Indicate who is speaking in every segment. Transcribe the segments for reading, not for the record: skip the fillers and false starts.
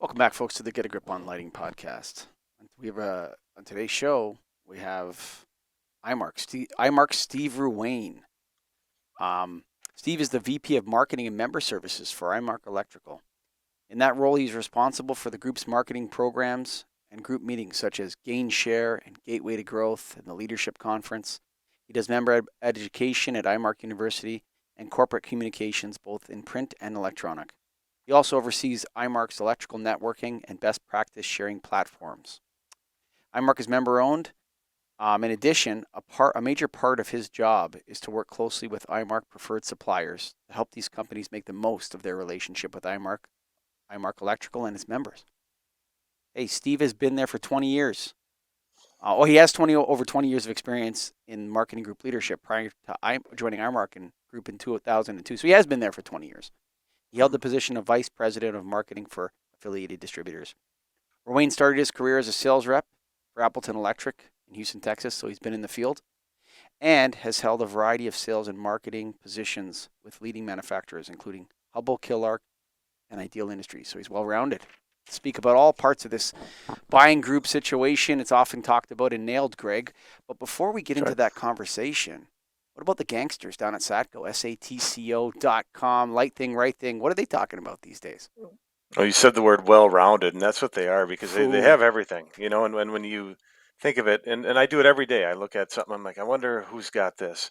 Speaker 1: Welcome back, folks, to the Get a Grip on Lighting podcast. We have on today's show we have IMARK Steve Ruane. Steve is the VP of Marketing and Member Services for IMARK Electrical. In that role, he's responsible for the group's marketing programs and group meetings such as GainShare and Gateway to Growth and the Leadership Conference. He does member education at IMARK University and corporate communications, both in print and electronic. He also oversees IMARK's electrical networking and best practice sharing platforms. IMARK is member owned. In addition, a major part of his job is to work closely with IMARK preferred suppliers to help these companies make the most of their relationship with IMARK Electrical, and its members. Hey, Steve has been there for 20 years. He has over 20 years of experience in marketing group leadership prior to joining IMARK Group in 2002. So he has been there for 20 years. He held the position of Vice President of Marketing for affiliated distributors. Ruane started his career as a sales rep for Appleton Electric in Houston, Texas, so he's been in the field, and has held a variety of sales and marketing positions with leading manufacturers, including Hubbell, Killark, and Ideal Industries. So he's well-rounded. To speak about all parts of this buying group situation, it's often talked about and nailed, Greg. But before we get into that conversation, what about the gangsters down at Satco, satco.com, light thing, right thing? What are they talking about these days?
Speaker 2: Oh, you said the word well-rounded, and that's what they are, because they have everything, you know, and when you think of it, and I do it every day. I look at something, I'm like, I wonder who's got this.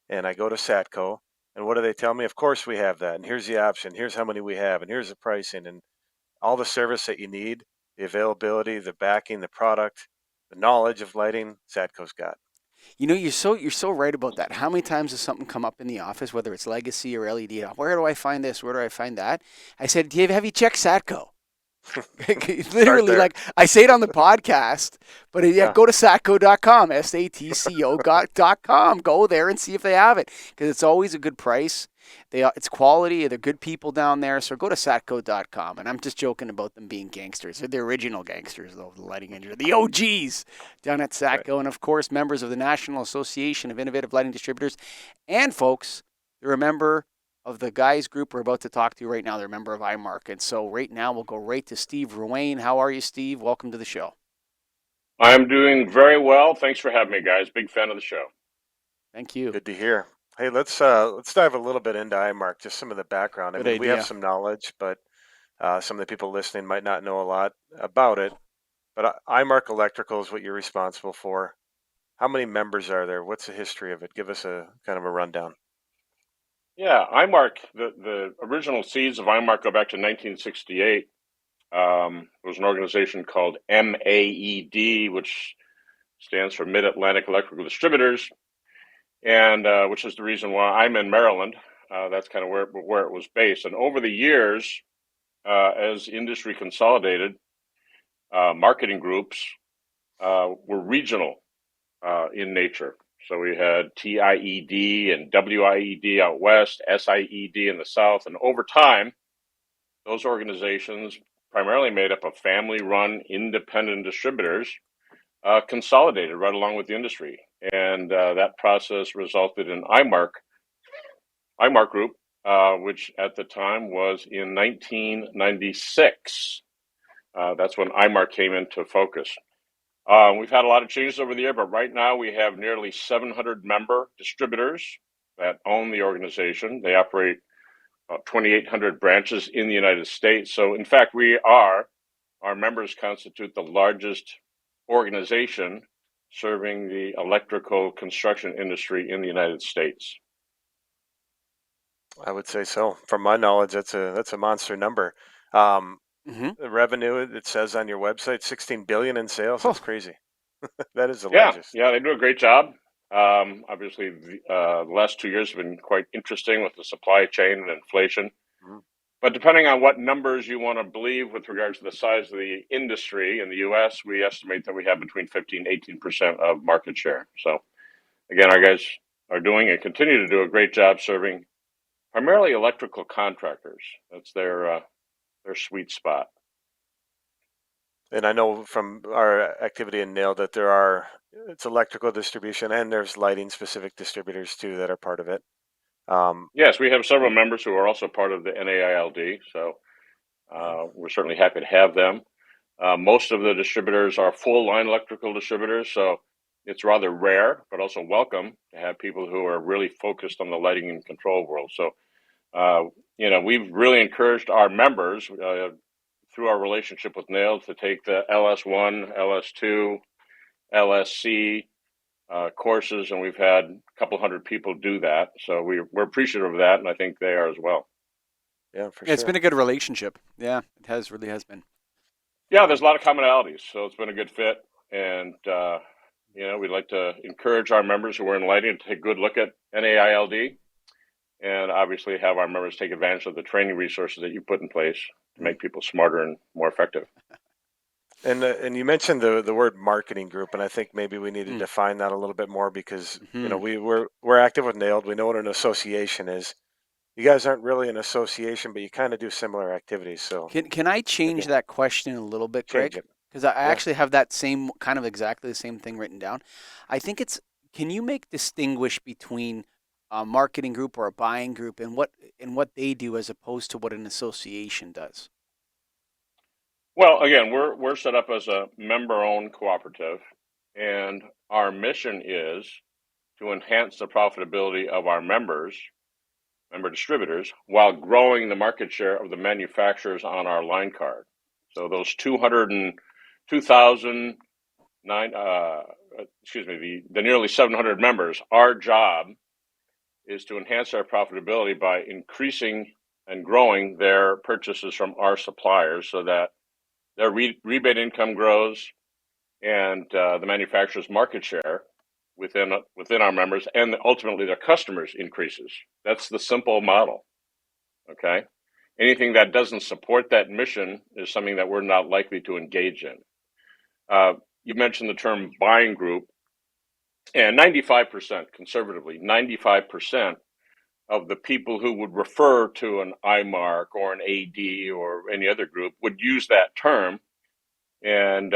Speaker 2: And I go to Satco, and what do they tell me? Of course we have that, and here's the option, here's how many we have, and here's the pricing, and all the service that you need, the availability, the backing, the product, the knowledge of lighting, Satco's got.
Speaker 1: You know, you're so right about that. How many times does something come up in the office, whether it's legacy or LED? Where do I find this? Where do I find that? I said, have you checked Satco? Literally, like I say it on the podcast, but go to satco.com, satco.com. Go there and see if they have it, because it's always a good price. It's quality. They're good people down there. So go to satco.com. And I'm just joking about them being gangsters. They're the original gangsters, though, the lighting engineer, the OGs down at Satco. Right. And, of course, members of the National Association of Innovative Lighting Distributors. And, folks, they're a member of the guys group we're about to talk to right now. They're a member of IMARK. And so right now we'll go right to Steve Ruane. How are you, Steve? Welcome to the show.
Speaker 3: I'm doing very well. Thanks for having me, guys. Big fan of the show.
Speaker 1: Thank you.
Speaker 2: Good to hear. Hey, let's dive a little bit into IMARK, just some of the background. We have some knowledge, but some of the people listening might not know a lot about it. But IMARK Electrical is what you're responsible for. How many members are there? What's the history of it? Give us a kind of a rundown.
Speaker 3: Yeah, IMARK, the original seeds of IMARK go back to 1968. It was an organization called MAED, which stands for Mid-Atlantic Electrical Distributors, and which is the reason why I'm in Maryland. That's kind of where it was based. And over the years, as industry consolidated, marketing groups were regional in nature. So we had TIED and WIED out west, SIED in the south. And over time, those organizations, primarily made up of family-run independent distributors, consolidated right along with the industry. And that process resulted in IMARK Group, which at the time was in 1996. That's when IMARK came into focus. We've had a lot of changes over the year, but right now we have nearly 700 member distributors that own the organization. They operate about 2,800 branches in the United States. So, in fact, our members constitute the largest organization serving the electrical construction industry in the United States.
Speaker 2: I would say so. From my knowledge, that's a monster number. The revenue, it says on your website, $16 billion in sales. That's crazy. That is the largest.
Speaker 3: Yeah, they do a great job. Obviously, the last 2 years have been quite interesting with the supply chain and inflation. Mm-hmm. But depending on what numbers you want to believe with regards to the size of the industry in the U.S., we estimate that we have between 15 and 18% of market share. So, again, our guys are doing and continue to do a great job serving primarily electrical contractors. That's their sweet spot.
Speaker 2: And I know from our activity in NAIL that it's electrical distribution and there's lighting specific distributors too that are part of it.
Speaker 3: Yes, we have several members who are also part of the NAILD. So We're certainly happy to have them. Most of the distributors are full line electrical distributors, so it's rather rare, but also welcome to have people who are really focused on the lighting and control world. So, we've really encouraged our members through our relationship with NAILD to take the LS1, LS2, LSC courses, and we've had a couple hundred people do that. So we're appreciative of that, and I think they are as well.
Speaker 2: Yeah, for
Speaker 1: It's
Speaker 2: sure.
Speaker 1: been a good relationship. Yeah, it really has been.
Speaker 3: Yeah, there's a lot of commonalities, so it's been a good fit. And, we'd like to encourage our members who are in lighting to take a good look at NAILD, and obviously have our members take advantage of the training resources that you put in place to make people smarter and more effective.
Speaker 2: And you mentioned the word marketing group, and I think maybe we need to define that a little bit more because we're active with NAILD. We know what an association is. You guys aren't really an association, but you kind of do similar activities. So
Speaker 1: Can I change that question a little bit, Greg?
Speaker 2: change it.
Speaker 1: Because I actually have that same kind of exactly the same thing written down. I think can you distinguish between a marketing group or a buying group and what they do as opposed to what an association does?
Speaker 3: Well, again, we're set up as a member-owned cooperative, and our mission is to enhance the profitability of our member distributors, while growing the market share of the manufacturers on our line card. So those 2,009, the nearly 700 members, our job is to enhance our profitability by increasing and growing their purchases from our suppliers so that their rebate income grows and the manufacturer's market share within our members and ultimately their customers increases. That's the simple model. Okay. Anything that doesn't support that mission is something that we're not likely to engage in. You mentioned the term buying group, and 95%, conservatively, 95% of the people who would refer to an IMARK or an AD or any other group would use that term, and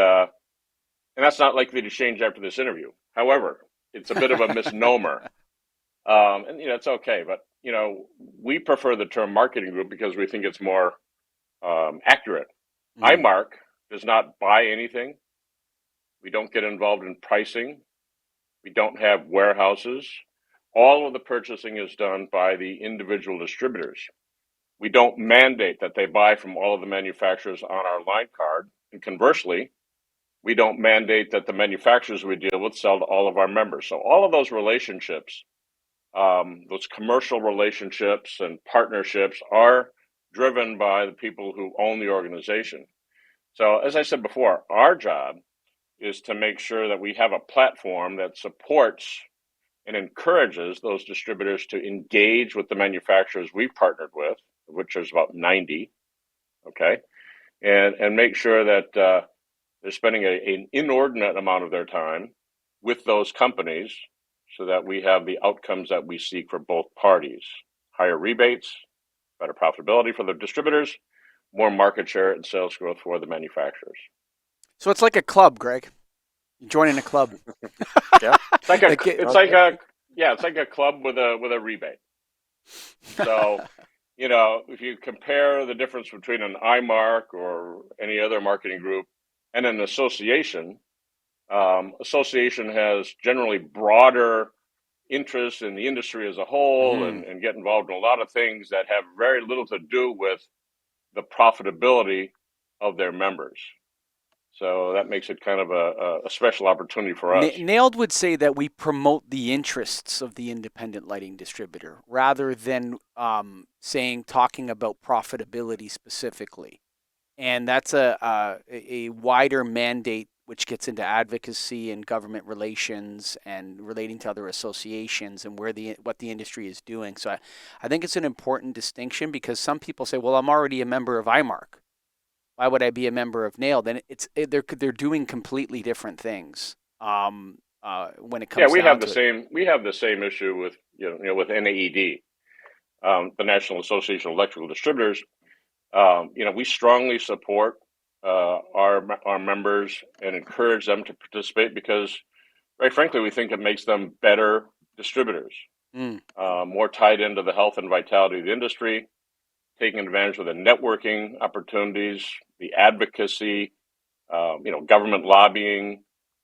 Speaker 3: that's not likely to change after this interview. However, it's a bit of a misnomer, and it's okay. But we prefer the term marketing group because we think it's more accurate. IMARK does not buy anything. We don't get involved in pricing. We don't have warehouses. All of the purchasing is done by the individual distributors. We don't mandate that they buy from all of the manufacturers on our line card. And conversely, we don't mandate that the manufacturers we deal with sell to all of our members. So all of those relationships, those commercial relationships and partnerships are driven by the people who own the organization. So as I said before, our job is to make sure that we have a platform that supports and encourages those distributors to engage with the manufacturers we've partnered with, which is about 90, okay, and make sure that they're spending an inordinate amount of their time with those companies so that we have the outcomes that we seek for both parties: higher rebates, better profitability for the distributors, more market share and sales growth for the manufacturers.
Speaker 1: So it's like a club, Greg. You're joining a club.
Speaker 2: Yeah,
Speaker 3: it's like a club with a rebate. So, if you compare the difference between an IMARK or any other marketing group and an association, association has generally broader interest in the industry as a whole and get involved in a lot of things that have very little to do with the profitability of their members. So that makes it kind of a special opportunity for us.
Speaker 1: NAILD would say that we promote the interests of the independent lighting distributor rather than talking about profitability specifically. And that's a wider mandate which gets into advocacy and government relations and relating to other associations and what the industry is doing. So I think it's an important distinction because some people say, well, I'm already a member of IMARK. Why would I be a member of NAILD? And they're doing completely different things when it comes.
Speaker 3: We have the same issue with with NAED, the National Association of Electrical Distributors. We strongly support our members and encourage them to participate because, very frankly, we think it makes them better distributors, more tied into the health and vitality of the industry, taking advantage of the networking opportunities, the advocacy, government lobbying,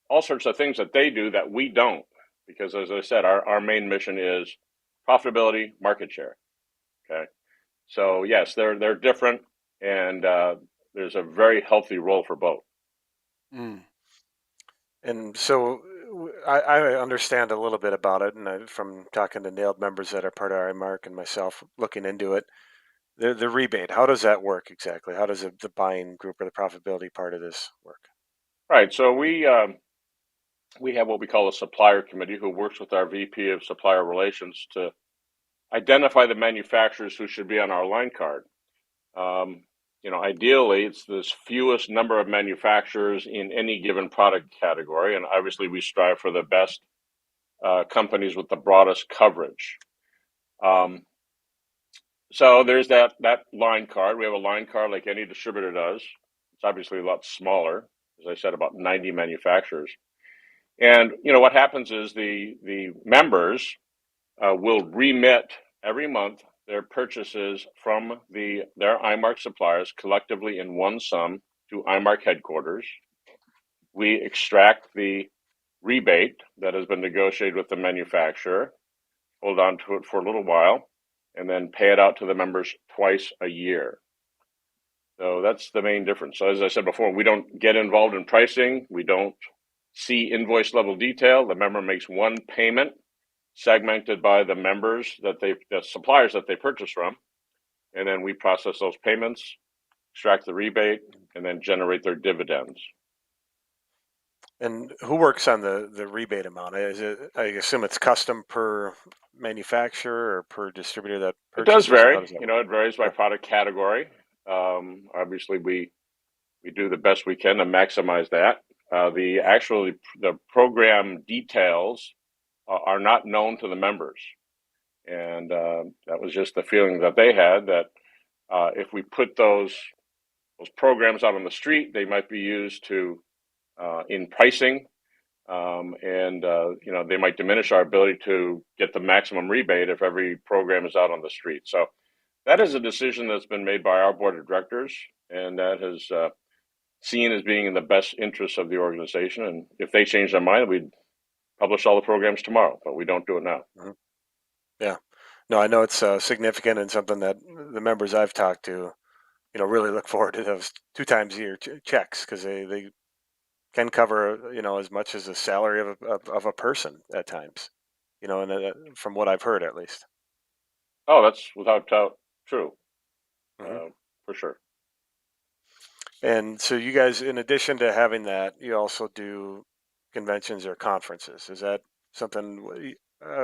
Speaker 3: all sorts of things that they do that we don't. Because as I said, our main mission is profitability, market share. Okay. So yes, they're different, and there's a very healthy role for both.
Speaker 1: Mm.
Speaker 2: And so I understand a little bit about it, and from talking to NAILED members that are part of IMARK and myself looking into it, the rebate, how does that work exactly? How does the buying group or the profitability part of this work?
Speaker 3: Right. So we have what we call a supplier committee who works with our VP of supplier relations to identify the manufacturers who should be on our line card. Ideally, it's the fewest number of manufacturers in any given product category, and obviously, we strive for the best companies with the broadest coverage. So there's that line card. We have a line card like any distributor does. It's obviously a lot smaller, as I said, about 90 manufacturers. And what happens is the members will remit every month their purchases from their IMARK suppliers collectively in one sum to IMARK headquarters. We extract the rebate that has been negotiated with the manufacturer, hold on to it for a little while, and then pay it out to the members twice a year. So that's the main difference. So as I said before, we don't get involved in pricing. We don't see invoice level detail. The member makes one payment segmented by the members the suppliers that they purchase from. And then we process those payments, extract the rebate, and then generate their dividends.
Speaker 2: And who works on the rebate amount? Is it, I assume it's custom per manufacturer or per distributor that
Speaker 3: It does
Speaker 2: purchases? Or how
Speaker 3: vary.
Speaker 2: does that
Speaker 3: It varies by product category. Obviously, we do the best we can to maximize that. The program details are not known to the members, and that was just the feeling that they had that if we put those programs out on the street, they might be used to in pricing, and they might diminish our ability to get the maximum rebate if every program is out on the street. So that is a decision that's been made by our board of directors, and that is seen as being in the best interest of the organization. And if they change their mind, we'd publish all the programs tomorrow, but we don't do it now.
Speaker 2: Mm-hmm. Yeah. No, I know it's significant and something that the members I've talked to, really look forward to those 2 times a year checks because they can cover, as much as the salary of a person at times, and from what I've heard at least.
Speaker 3: Oh, that's without doubt true,
Speaker 2: Mm-hmm.
Speaker 3: for sure.
Speaker 2: And so you guys, in addition to having that, you also do conventions or conferences. Is that something?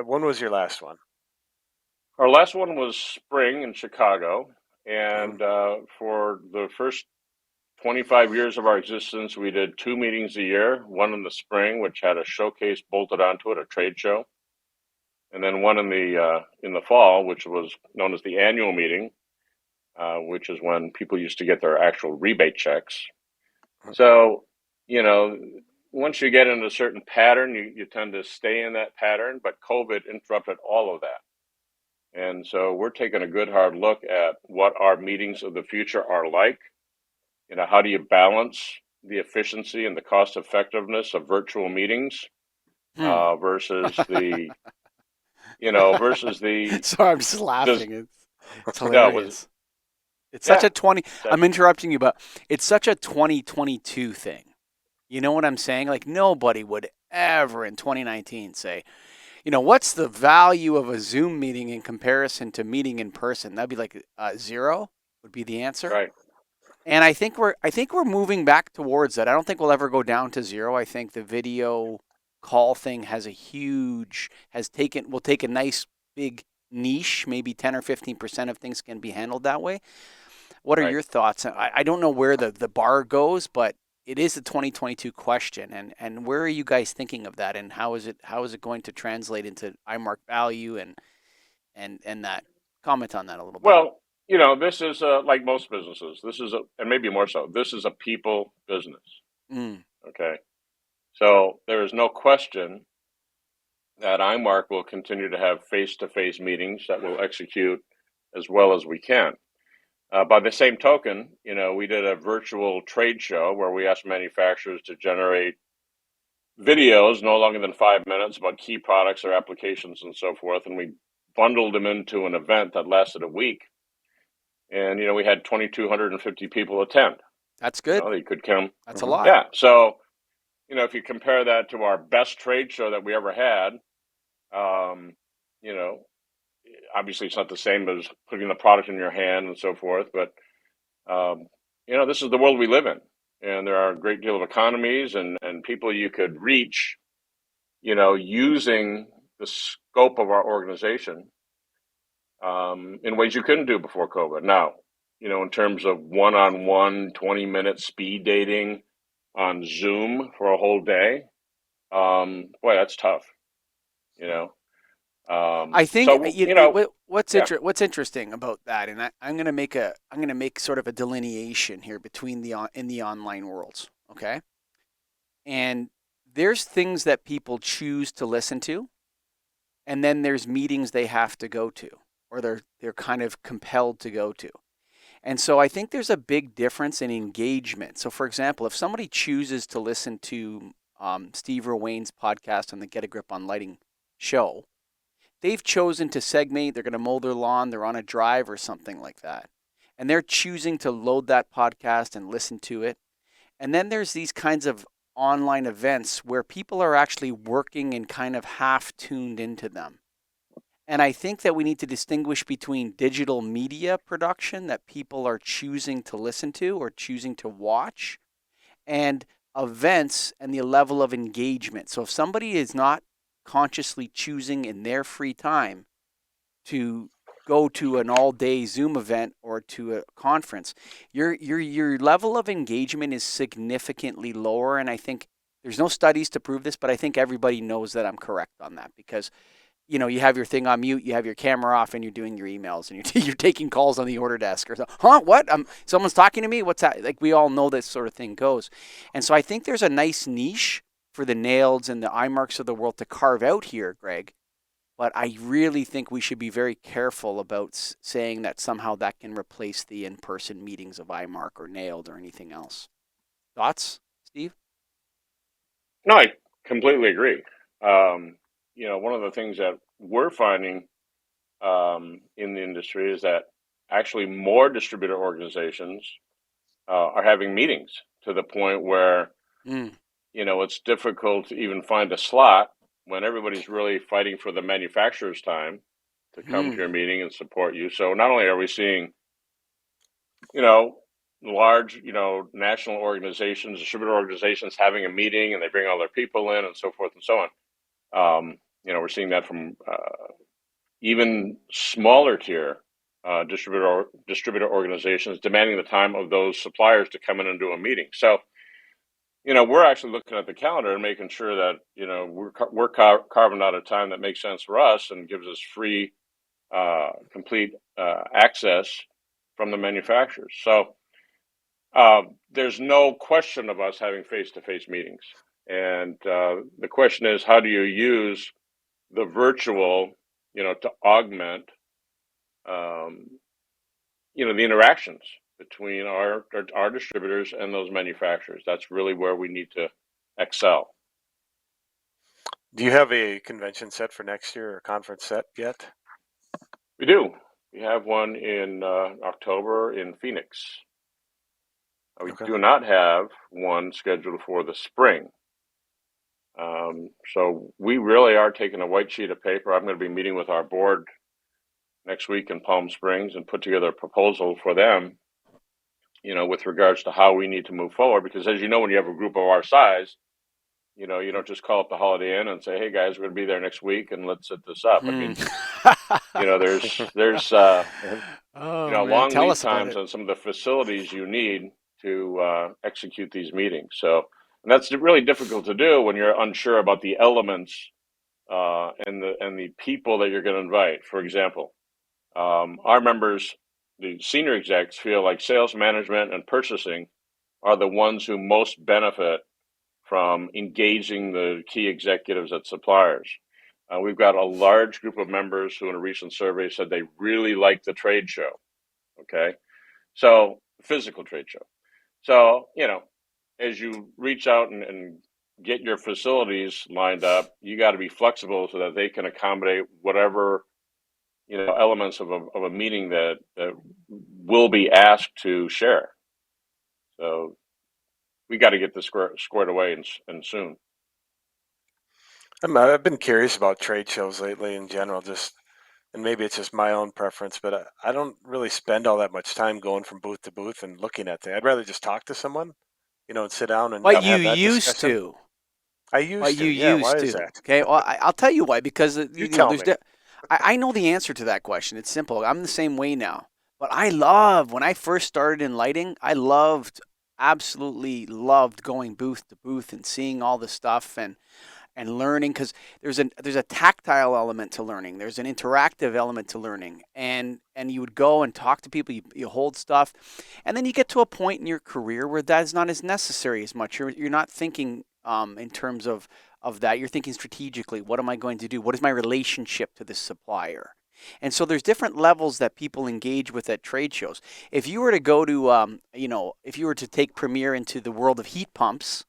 Speaker 2: When was your last one?
Speaker 3: Our last one was spring in Chicago,
Speaker 2: Mm-hmm.
Speaker 3: and for the first 25 years of our existence, we did 2 meetings a year, one in the spring, which had a showcase bolted onto it, a trade show, and then one in the fall, which was known as the annual meeting, which is when people used to get their actual rebate checks. So, once you get in a certain pattern, you tend to stay in that pattern, but COVID interrupted all of that. And so we're taking a good hard look at what our meetings of the future are like. How do you balance the efficiency and the cost effectiveness of virtual meetings versus the, versus the.
Speaker 1: Sorry, I'm just
Speaker 3: Does
Speaker 1: laughing. It's
Speaker 3: no was
Speaker 1: hilarious. It's such
Speaker 3: yeah.
Speaker 1: a 20. I'm interrupting you, but it's such a 2022 thing. You know what I'm saying? Like nobody would ever in 2019 say, what's the value of a Zoom meeting in comparison to meeting in person? That'd be like 0 would be the answer.
Speaker 3: Right.
Speaker 1: And I think we're moving back towards that. I don't think we'll ever go down to 0. I think the video call thing will take a nice big niche, maybe 10 or 15% of things can be handled that way. What are
Speaker 3: Right.
Speaker 1: your thoughts? I don't know where the bar goes, but it is a 2022 question. And where are you guys thinking of that? And how is it going to translate into IMARK value and that? Comment on that a little bit.
Speaker 3: Well, this is like most businesses. And maybe more so, this is a people business.
Speaker 1: Mm.
Speaker 3: Okay. So there is no question that IMARK will continue to have face-to-face meetings that will execute as well as we can. By the same token, we did a virtual trade show where we asked manufacturers to generate videos no longer than 5 minutes about key products or applications and so forth, and we bundled them into an event that lasted a week. And we had 2,250 people attend.
Speaker 1: That's good.
Speaker 3: They could come.
Speaker 1: That's a lot.
Speaker 3: Yeah. So, if you compare that to our best trade show that we ever had, you know, obviously it's not the same as putting the product in your hand and so forth, but this is the world we live in, and there are a great deal of economies and people you could reach, using the scope of our organization in ways you couldn't do before COVID. Now, in terms of one-on-one 20-minute speed dating on Zoom for a whole day, boy, that's tough.
Speaker 1: I think what's
Speaker 3: yeah.
Speaker 1: what's interesting about that, and I'm going to make sort of a delineation here between in the online worlds, okay? And there's things that people choose to listen to, and then there's meetings they have to go to, or they're kind of compelled to go to. And so I think there's a big difference in engagement. So, for example, if somebody chooses to listen to Steve Ruane's podcast on the Get a Grip on Lighting show, they've chosen to segment, they're going to mow their lawn, they're on a drive or something like that. And they're choosing to load that podcast and listen to it. And then there's these kinds of online events where people are actually working and kind of half tuned into them. And I think that we need to distinguish between digital media production that people are choosing to listen to or choosing to watch, and events and the level of engagement. So if somebody is not consciously choosing in their free time to go to an all-day Zoom event or to a conference, your level of engagement is significantly lower. And I think there's no studies to prove this, but I think everybody knows that I'm correct on that, because you have your thing on mute, you have your camera off, and you're doing your emails, and you're taking calls on the order desk or something. Huh? What? Someone's talking to me? What's that? Like, we all know this sort of thing goes. And so I think there's a nice niche for the Naileds and the IMARKs of the world to carve out here, Greg. But I really think we should be very careful about saying that somehow that can replace the in-person meetings of IMARK or Nailed or anything else. Thoughts, Steve?
Speaker 3: No, I completely agree. One of the things that we're finding in the industry is that actually more distributor organizations are having meetings to the point where, it's difficult to even find a slot when everybody's really fighting for the manufacturer's time to come to your meeting and support you. So not only are we seeing, large, national organizations, distributor organizations having a meeting and they bring all their people in and so forth and so on. We're seeing that from even smaller tier distributor organizations demanding the time of those suppliers to come in and do a meeting. So, we're actually looking at the calendar and making sure that, we're carving out a time that makes sense for us and gives us free, complete access from the manufacturers. So there's no question of us having face-to-face meetings. And the question is, how do you use the virtual, to augment, the interactions between our distributors and those manufacturers? That's really where we need to excel.
Speaker 2: Do you have a convention set for next year or conference set yet?
Speaker 3: We do. We have one in October in Phoenix. We do not have one scheduled for the spring. So we really are taking a white sheet of paper. I'm going to be meeting with our board next week in Palm Springs and put together a proposal for them, with regards to how we need to move forward. Because as you know, when you have a group of our size, you don't just call up the Holiday Inn and say, "Hey guys, we're going to be there next week and let's set this up." I mean, there's long lead times on some of the facilities you need to execute these meetings. So, and that's really difficult to do when you're unsure about the elements and the people that you're going to invite. For example, our members, the senior execs, feel like sales management and purchasing are the ones who most benefit from engaging the key executives at suppliers. We've got a large group of members who in a recent survey said they really like the trade show. Okay. So physical trade show. So, as you reach out and get your facilities lined up, you got to be flexible so that they can accommodate whatever, elements of a meeting that will be asked to share. So we got to get this squared away and soon.
Speaker 2: I've been curious about trade shows lately in general, and maybe it's just my own preference, but I don't really spend all that much time going from booth to booth and looking at things. I'd rather just talk to someone, and sit down and
Speaker 1: But you
Speaker 2: have that
Speaker 1: used
Speaker 2: discussion.
Speaker 1: to.
Speaker 2: I
Speaker 1: But
Speaker 2: used
Speaker 1: you
Speaker 2: to, yeah. Why
Speaker 1: used
Speaker 2: is
Speaker 1: to.
Speaker 2: that?
Speaker 1: Okay. Well, I'll tell you why. Because
Speaker 2: You tell
Speaker 1: there's.
Speaker 2: me.
Speaker 1: I know the answer to that question. It's simple. I'm the same way now. But I love when I first started in lighting. Absolutely loved going booth to booth and seeing all the stuff and learning, because there's a tactile element to learning. There's an interactive element to learning, and you would go and talk to people. You hold stuff, and then you get to a point in your career where that is not as necessary as much. You're not thinking in terms of that. You're thinking strategically. What am I going to do? What is my relationship to this supplier? And so there's different levels that people engage with at trade shows. If you were to go to, if you were to take Premier into the world of heat pumps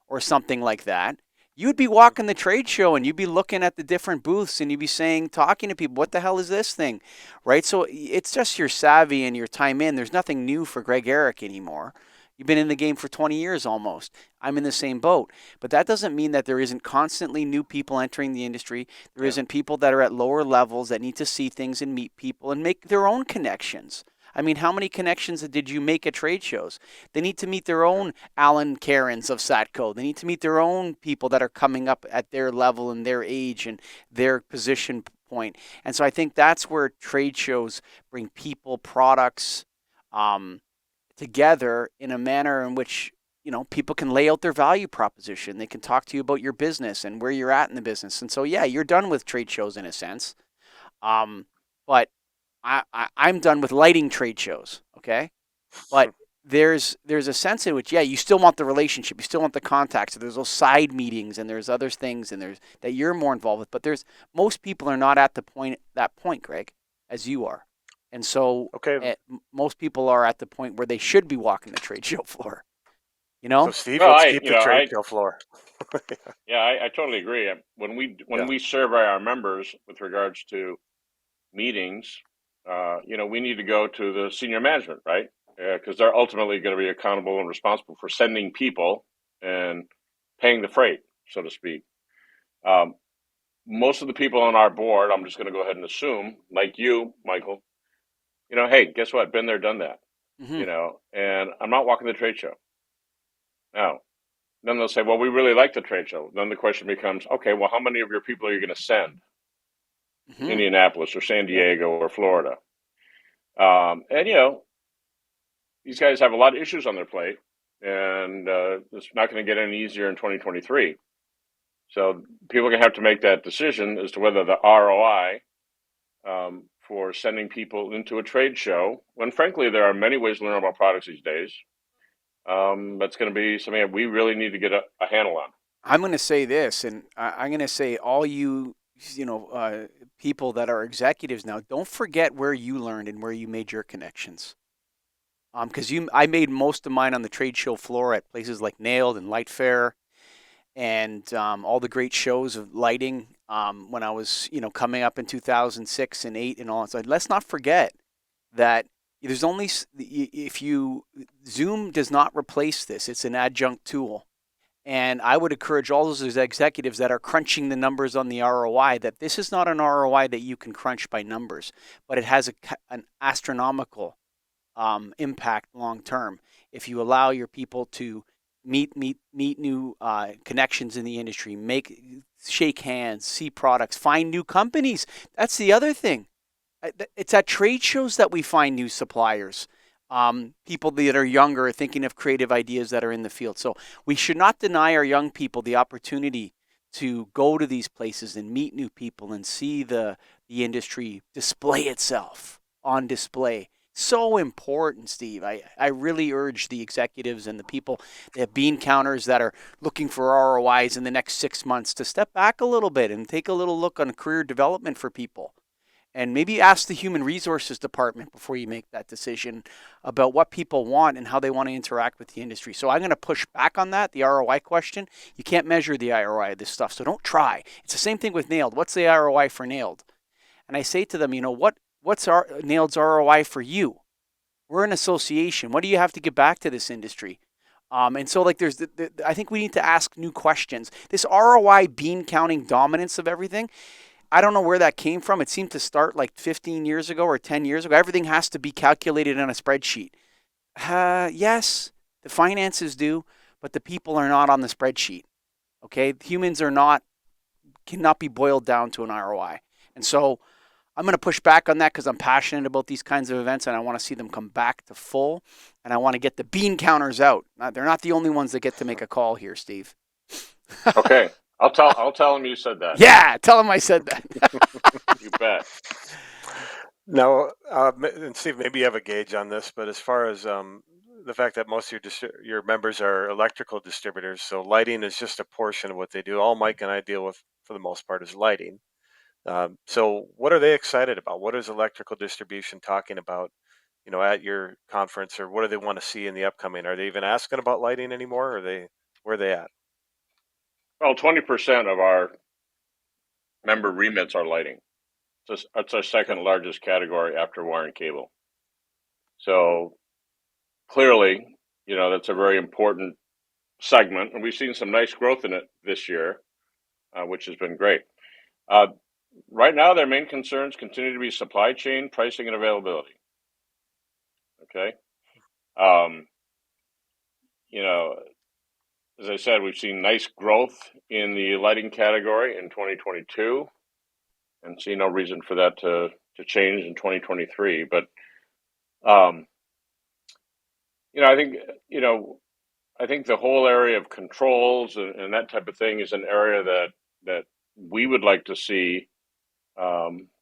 Speaker 1: or something like that, you'd be walking the trade show and you'd be looking at the different booths and you'd be talking to people, what the hell is this thing? Right? So it's just your savvy and your time in. There's nothing new for Greg Eric anymore. You've been in the game for 20 years almost. I'm in the same boat. But that doesn't mean that there isn't constantly new people entering the industry. There
Speaker 2: Yeah.
Speaker 1: isn't people that are at lower levels that need to see things and meet people and make their own connections. I mean, how many connections did you make at trade shows? They need to meet their own Alan Karens of Satco. They need to meet their own people that are coming up at their level and their age and their position point. And so I think that's where trade shows bring people, products together in a manner in which people can lay out their value proposition. They can talk to you about your business and where you're at in the business. And so yeah, you're done with trade shows in a sense, but I'm done with lighting trade shows. Okay, but there's a sense in which, yeah, you still want the relationship, you still want the contacts. So there's those side meetings and there's other things and there's that you're more involved with. But there's most people are not at that point, Greg, as you are. And so
Speaker 2: Okay.
Speaker 1: most people are at the point where they should be walking the trade show floor.
Speaker 2: So Steve,
Speaker 3: Well,
Speaker 2: let's keep the trade show floor.
Speaker 3: I totally agree. When
Speaker 2: Yeah.
Speaker 3: we survey our members with regards to meetings, we need to go to the senior management, right? Because they're ultimately going to be accountable and responsible for sending people and paying the freight, so to speak. Most of the people on our board, I'm just going to go ahead and assume, like you, Michael, hey, guess what? Been there, done that.
Speaker 1: Mm-hmm.
Speaker 3: And I'm not walking the trade show. Now, then they'll say, well, we really like the trade show. Then the question becomes, okay, well, how many of your people are you going to send?
Speaker 1: Mm-hmm.
Speaker 3: Indianapolis or San Diego or Florida? And these guys have a lot of issues on their plate, and it's not going to get any easier in 2023. So people are going to have to make that decision as to whether the ROI for sending people into a trade show, when frankly there are many ways to learn about products these days, that's going to be something that we really need to get a handle on.
Speaker 1: I'm going to say this, and I'm going to say all people that are executives now, don't forget where you learned and where you made your connections. Because I made most of mine on the trade show floor at places like Nailed and Light Fair, and all the great shows of lighting when I was, coming up in 2006 and 8 and all that. So let's not forget that there's only Zoom does not replace this. It's an adjunct tool. And I would encourage all those executives that are crunching the numbers on the ROI that this is not an ROI that you can crunch by numbers, but it has an astronomical impact long term if you allow your people to meet new connections in the industry, shake hands, see products, find new companies. That's the other thing. It's at trade shows that we find new suppliers, people that are younger, thinking of creative ideas that are in the field. So we should not deny our young people the opportunity to go to these places and meet new people and see the industry display itself on display. So important, Steve. I really urge the executives and the people, the bean counters that are looking for ROIs in the next 6 months to step back a little bit and take a little look on career development for people. And maybe ask the human resources department before you make that decision about what people want and how they want to interact with the industry. So I'm going to push back on that, the ROI question. You can't measure the ROI of this stuff, so don't try. It's the same thing with Nailed. What's the ROI for Nailed? And I say to them, what's Nailed's ROI for you? We're an association. What do you have to give back to this industry? And so, like, I think we need to ask new questions. This ROI bean counting dominance of everything, I don't know where that came from. It seemed to start like 15 years ago or 10 years ago. Everything has to be calculated on a spreadsheet. Yes, the finances do, but the people are not on the spreadsheet. Okay, humans cannot be boiled down to an ROI, and so I'm going to push back on that because I'm passionate about these kinds of events and I want to see them come back to full, and I want to get the bean counters out. They're not the only ones that get to make a call here, Steve.
Speaker 3: Okay. I'll tell him you said that.
Speaker 1: Yeah, tell them I said that.
Speaker 3: You bet.
Speaker 2: Now, and Steve, maybe you have a gauge on this, but as far as the fact that most of your members are electrical distributors, so lighting is just a portion of what they do. All Mike and I deal with, for the most part, is lighting. So what are they excited about? What is electrical distribution talking about, at your conference, or what do they want to see in the upcoming? Are they even asking about lighting anymore? Or where are they at?
Speaker 3: Well, 20% of our member remits are lighting. It's our second largest category after wire and cable. So clearly, that's a very important segment, and we've seen some nice growth in it this year, which has been great. Right now, their main concerns continue to be supply chain, pricing, and availability. Okay. As I said, we've seen nice growth in the lighting category in 2022 and see no reason for that to change in 2023. But, I think the whole area of controls and that type of thing is an area that we would like to see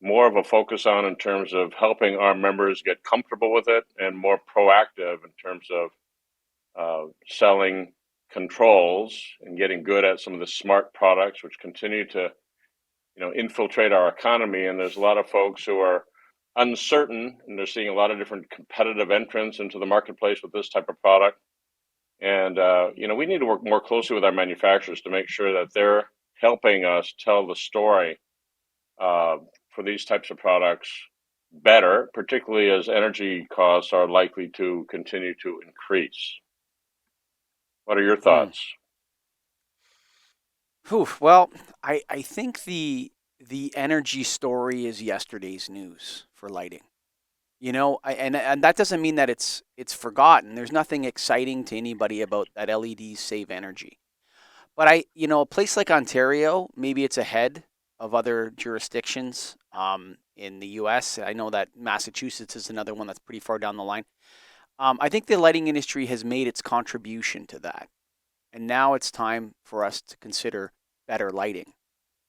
Speaker 3: more of a focus on in terms of helping our members get comfortable with it and more proactive in terms of selling controls and getting good at some of the smart products which continue to infiltrate our economy. And there's a lot of folks who are uncertain, and they're seeing a lot of different competitive entrants into the marketplace with this type of product. And we need to work more closely with our manufacturers to make sure that they're helping us tell the story for these types of products better, particularly as energy costs are likely to continue to increase. What are your thoughts?
Speaker 1: Well, I think the energy story is yesterday's news for lighting. And that doesn't mean that it's forgotten. There's nothing exciting to anybody about that LEDs save energy. But a place like Ontario, maybe it's ahead of other jurisdictions in the U.S. I know that Massachusetts is another one that's pretty far down the line. I think the lighting industry has made its contribution to that. And now it's time for us to consider better lighting.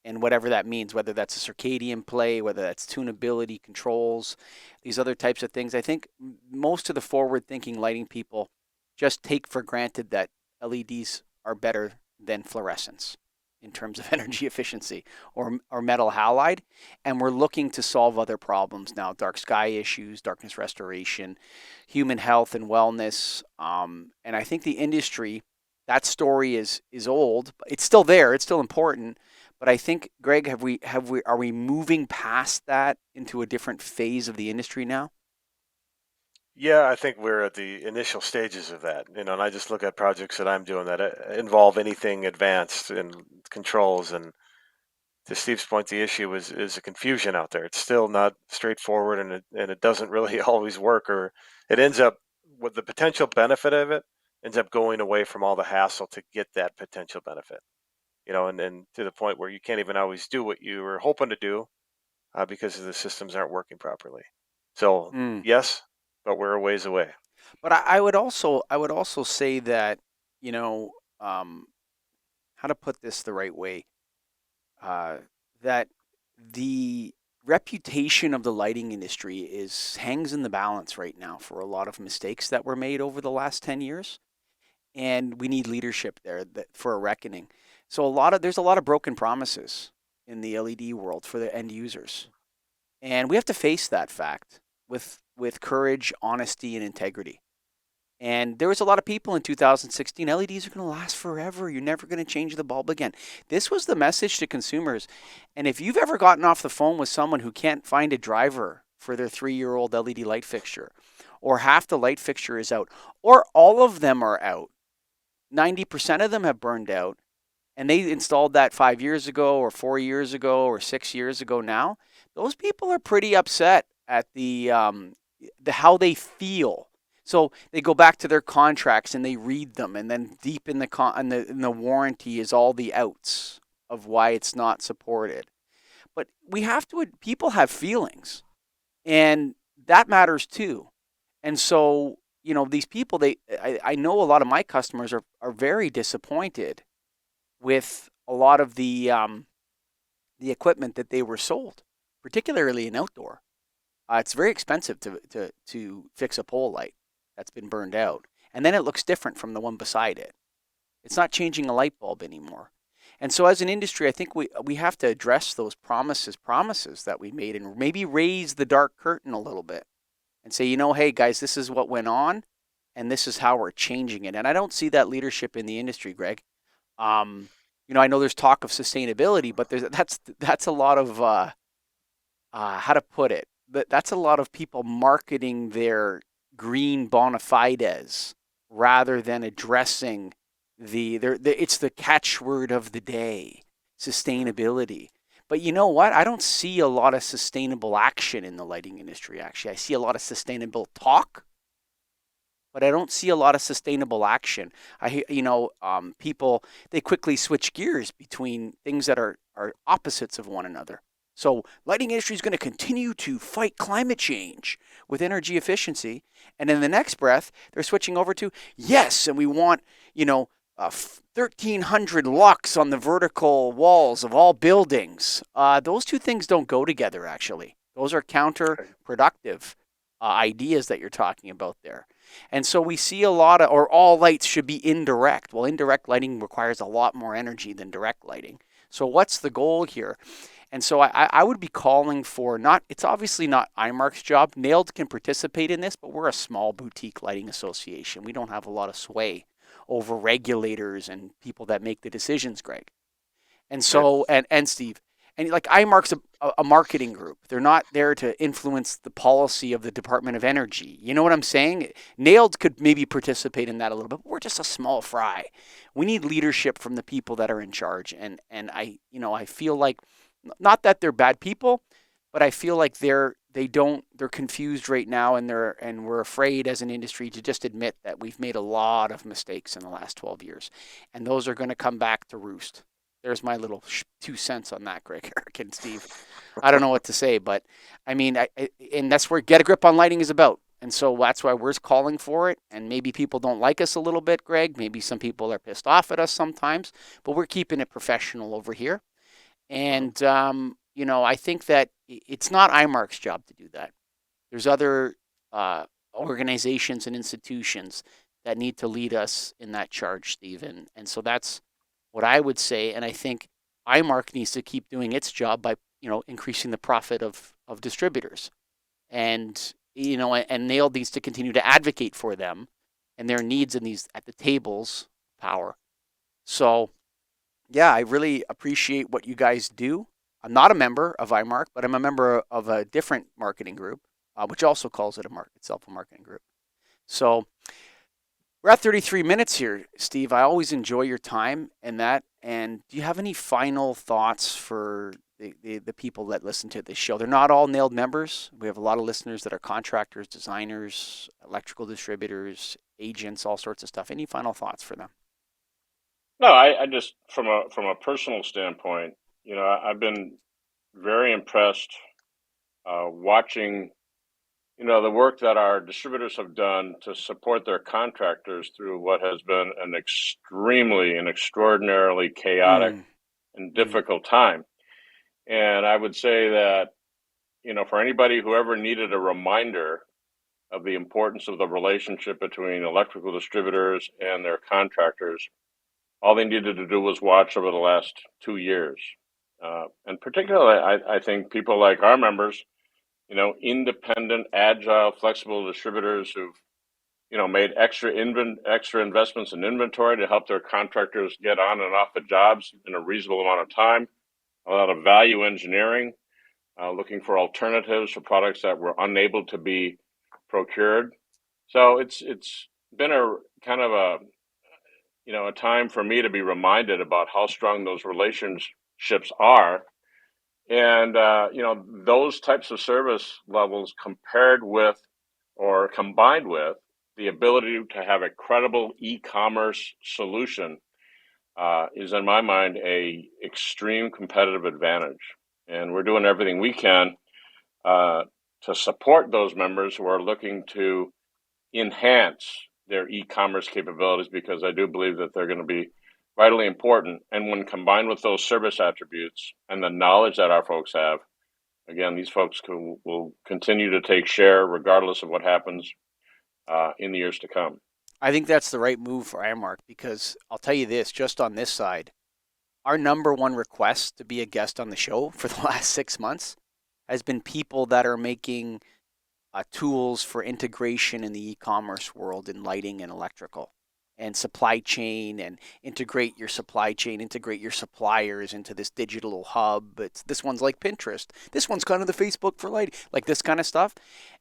Speaker 1: And whatever that means, whether that's a circadian play, whether that's tunability controls, these other types of things. I think most of the forward-thinking lighting people just take for granted that LEDs are better than fluorescents in terms of energy efficiency or metal halide. And we're looking to solve other problems now, dark sky issues, darkness restoration, human health and wellness. And I think the industry, that story is old. It's still there. It's still important. But I think, Greg, are we moving past that into a different phase of the industry now?
Speaker 2: Yeah, I think we're at the initial stages of that. And I just look at projects that I'm doing that involve anything advanced in controls. And to Steve's point, the issue is a confusion out there. It's still not straightforward, and it doesn't really always work, or it ends up with the potential benefit of it ends up going away from all the hassle to get that potential benefit. And to the point where you can't even always do what you were hoping to do because the systems aren't working properly. So yes, but we're a ways away.
Speaker 1: But I would also say that how to put this the right way, that the reputation of the lighting industry hangs in the balance right now for a lot of mistakes that were made over the last 10 years, and we need leadership there for a reckoning. So there's a lot of broken promises in the LED world for the end users. And we have to face that fact with courage, honesty, and integrity. And there was a lot of people in 2016, LEDs are going to last forever. You're never going to change the bulb again. This was the message to consumers. And if you've ever gotten off the phone with someone who can't find a driver for their 3-year-old LED light fixture, or half the light fixture is out, or all of them are out, 90% of them have burned out, and they installed that 5 years ago, or 4 years ago, or 6 years ago now, those people are pretty upset at the how they feel. So they go back to their contracts and they read them, and then deep in the warranty is all the outs of why it's not supported. But we have to. People have feelings, and that matters too. And so these people, I know a lot of my customers are very disappointed with a lot of the equipment that they were sold, particularly in outdoor. It's very expensive to fix a pole light that's been burned out, and then it looks different from the one beside it. It's not changing a light bulb anymore. And so, as an industry, I think we have to address those promises that we made, and maybe raise the dark curtain a little bit, and say, hey guys, this is what went on, and this is how we're changing it. And I don't see that leadership in the industry, Greg. I know there's talk of sustainability, but that's a lot of how to put it. That's a lot of people marketing their green bona fides rather than addressing it's the catchword of the day, sustainability. But you know what? I don't see a lot of sustainable action in the lighting industry. Actually, I see a lot of sustainable talk, but I don't see a lot of sustainable action. People, they quickly switch gears between things that are opposites of one another. So lighting industry is going to continue to fight climate change with energy efficiency, and in the next breath, they're switching over to yes, and we want 1,300 lux on the vertical walls of all buildings. Those two things don't go together. Actually, those are counterproductive ideas that you're talking about there. And so we see a lot of, or all lights should be indirect. Well, indirect lighting requires a lot more energy than direct lighting. So what's the goal here? And so I would be calling for it's obviously not IMARK's job. Nailed can participate in this, but we're a small boutique lighting association. We don't have a lot of sway over regulators and people that make the decisions, Greg. And so, and Steve, and like IMARK's a marketing group. They're not there to influence the policy of the Department of Energy. You know what I'm saying? Nailed could maybe participate in that a little bit, but we're just a small fry. We need leadership from the people that are in charge. And I feel like, not that they're bad people, but I feel like they're confused right now, and we're afraid as an industry to just admit that we've made a lot of mistakes in the last 12 years, and those are going to come back to roost. There's my little 2 cents on that, Greg, Eric, and Steve. I don't know what to say, but I mean, and that's where Get a Grip on Lighting is about. And so that's why we're calling for it. And maybe people don't like us a little bit, Greg. Maybe some people are pissed off at us sometimes, but we're keeping it professional over here. And, I think that it's not IMARK's job to do that. There's other organizations and institutions that need to lead us in that charge, Steve. And so that's what I would say. And I think IMARK needs to keep doing its job by, increasing the profit of distributors. And, and Nail needs to continue to advocate for them and their needs at the tables power. So, yeah, I really appreciate what you guys do. I'm not a member of IMARK, but I'm a member of a different marketing group, which also calls itself a marketing group. So we're at 33 minutes here, Steve. I always enjoy your time and that. And do you have any final thoughts for the people that listen to this show? They're not all Nailed members. We have a lot of listeners that are contractors, designers, electrical distributors, agents, all sorts of stuff. Any final thoughts for them?
Speaker 3: No, I just from a personal standpoint, I've been very impressed watching, the work that our distributors have done to support their contractors through what has been an extraordinarily chaotic and difficult time. And I would say that, for anybody who ever needed a reminder of the importance of the relationship between electrical distributors and their contractors, all they needed to do was watch over the last 2 years. And particularly, I think people like our members independent, agile, flexible distributors who've made extra investments in inventory to help their contractors get on and off the jobs in a reasonable amount of time. A lot of value engineering, looking for alternatives for products that were unable to be procured. So it's been a kind of a time for me to be reminded about how strong those relationships are. And those types of service levels compared with or combined with the ability to have a credible e-commerce solution is, in my mind, a extreme competitive advantage. And we're doing everything we can to support those members who are looking to enhance their e-commerce capabilities, because I do believe that they're going to be vitally important. And when combined with those service attributes and the knowledge that our folks have, again, these folks will continue to take share regardless of what happens in the years to come.
Speaker 1: I think that's the right move for IMARK, because I'll tell you this, just on this side, our number one request to be a guest on the show for the last 6 months has been people that are making tools for integration in the e-commerce world in lighting and electrical and supply chain, and integrate your supply chain, integrate your suppliers into this digital hub. This one's like Pinterest. This one's kind of the Facebook for lighting, like this kind of stuff.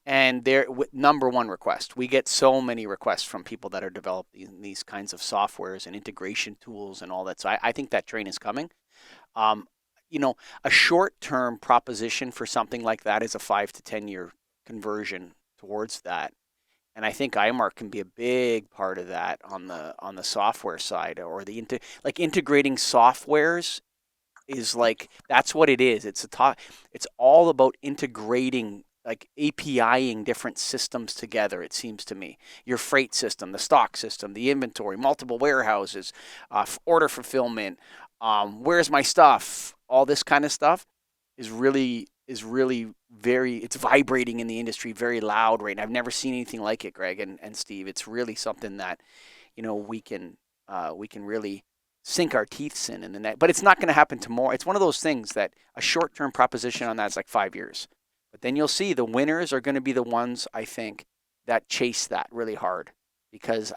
Speaker 1: And they're number one request. We get so many requests from people that are developing these kinds of softwares and integration tools and all that. So I think that train is coming. A short-term proposition for something like that is a 5 to 10 year conversion towards that. And I think IMARK can be a big part of that on the software side, or integrating softwares is like, that's what it is. It's all about integrating, like APIing different systems together, it seems to me. Your freight system, the stock system, the inventory, multiple warehouses, order fulfillment, where's my stuff, all this kind of stuff is really very, it's vibrating in the industry, very loud right now. I've never seen anything like it, Greg and Steve. It's really something that, we can really sink our teeth in the net. But it's not going to happen tomorrow. It's one of those things that a short-term proposition on that is like 5 years. But then you'll see the winners are going to be the ones, I think, that chase that really hard, because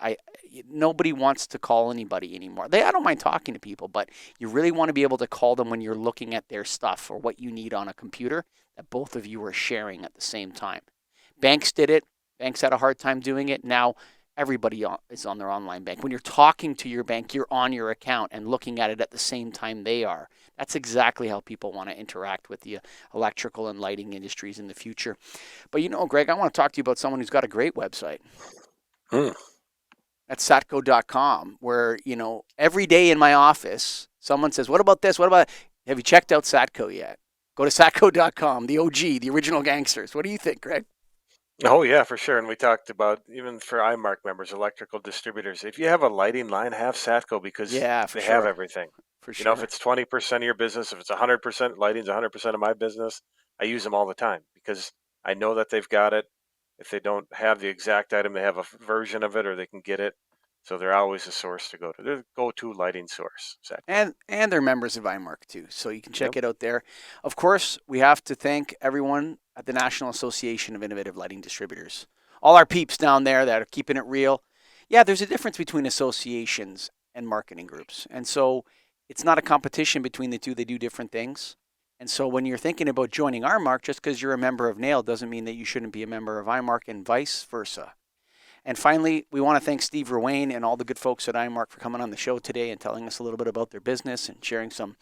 Speaker 1: nobody wants to call anybody anymore. I don't mind talking to people, but you really want to be able to call them when you're looking at their stuff or what you need on a computer that both of you are sharing at the same time. Banks did it. Banks had a hard time doing it. Now everybody is on their online bank. When you're talking to your bank, you're on your account and looking at it at the same time they are. That's exactly how people want to interact with the electrical and lighting industries in the future. But Greg, I want to talk to you about someone who's got a great website. That's satco.com, where, every day in my office, someone says, what about this? Have you checked out Satco yet? Go to satco.com, the OG, the original gangsters. What do you think, Greg?
Speaker 2: Oh, yeah, for sure. And we talked about, even for IMARK members, electrical distributors, if you have a lighting line, have Satco, because they have everything.
Speaker 1: For sure.
Speaker 2: If it's 20% of your business, if it's 100%, lighting's 100% of my business, I use them all the time because I know that they've got it. If they don't have the exact item, they have a version of it, or they can get it. So they're always a source to go to. They're the go-to lighting source.
Speaker 1: And they're members of IMARK too, so you can check it out there. Of course, we have to thank everyone at the National Association of Innovative Lighting Distributors. All our peeps down there that are keeping it real. Yeah, there's a difference between associations and marketing groups. And so it's not a competition between the two. They do different things. And so when you're thinking about joining IMARK, just because you're a member of NAIL doesn't mean that you shouldn't be a member of IMARK, and vice versa. And finally, we want to thank Steve Ruane and all the good folks at IMARK for coming on the show today and telling us a little bit about their business and sharing some,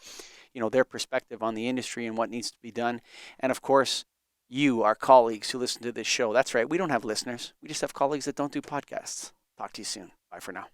Speaker 1: their perspective on the industry and what needs to be done. And of course, you, our colleagues who listen to this show. That's right, we don't have listeners. We just have colleagues that don't do podcasts. Talk to you soon. Bye for now.